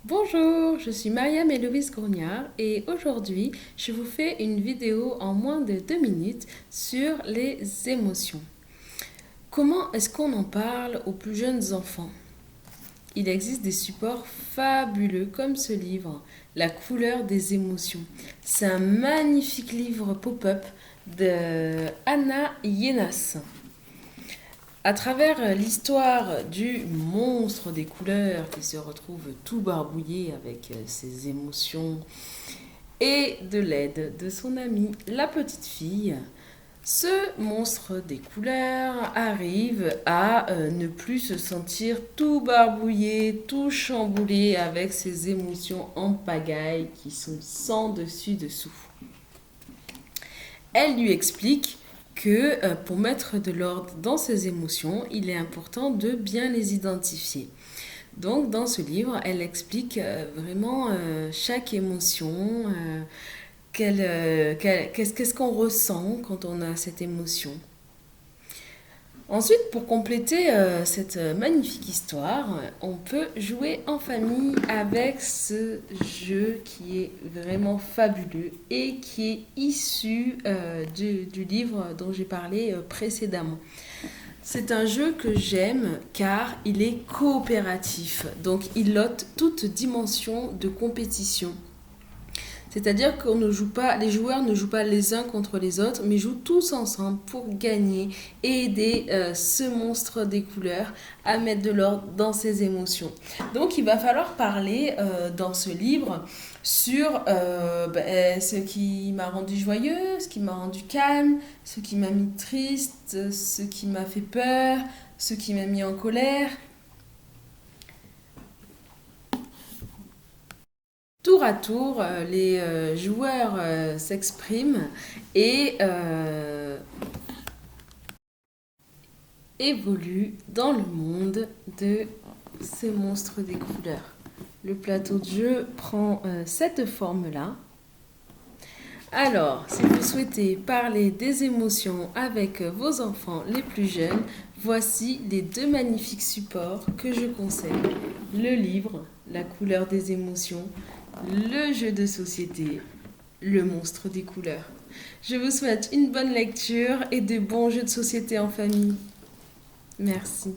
Bonjour, je suis Mariam Héloïse Grognard et aujourd'hui je vous fais une vidéo en moins de 2 minutes sur les émotions. Comment est-ce qu'on en parle aux plus jeunes enfants? Il existe des supports fabuleux comme ce livre, La couleur des émotions. C'est un magnifique livre pop-up de Anna Yenas. À travers l'histoire du monstre des couleurs qui se retrouve tout barbouillé avec ses émotions et de l'aide de son amie, la petite fille, ce monstre des couleurs arrive à ne plus se sentir tout barbouillé, tout chamboulé avec ses émotions en pagaille qui sont sans dessus dessous. Elle lui explique que pour mettre de l'ordre dans ses émotions, il est important de bien les identifier. Donc dans ce livre, elle explique vraiment chaque émotion, qu'est-ce qu'on ressent quand on a cette émotion. Ensuite, pour compléter cette magnifique histoire, on peut jouer en famille avec ce jeu qui est vraiment fabuleux et qui est issu du livre dont j'ai parlé précédemment. C'est un jeu que j'aime car il est coopératif, donc il ôte toute dimension de compétition. C'est-à-dire qu'on ne joue pas, les joueurs ne jouent pas les uns contre les autres, mais jouent tous ensemble pour gagner et aider ce monstre des couleurs à mettre de l'ordre dans ses émotions. Donc il va falloir parler dans ce livre sur ce qui m'a rendu joyeux, ce qui m'a rendu calme, ce qui m'a mis triste, ce qui m'a fait peur, ce qui m'a mis en colère. Tour à tour, les joueurs s'expriment et évoluent dans le monde de ces monstres des couleurs. Le plateau de jeu prend cette forme-là. Alors, si vous souhaitez parler des émotions avec vos enfants les plus jeunes, voici les deux magnifiques supports que je conseille. Le livre, La couleur des émotions, le jeu de société, le monstre des couleurs. Je vous souhaite une bonne lecture et de bons jeux de société en famille. Merci.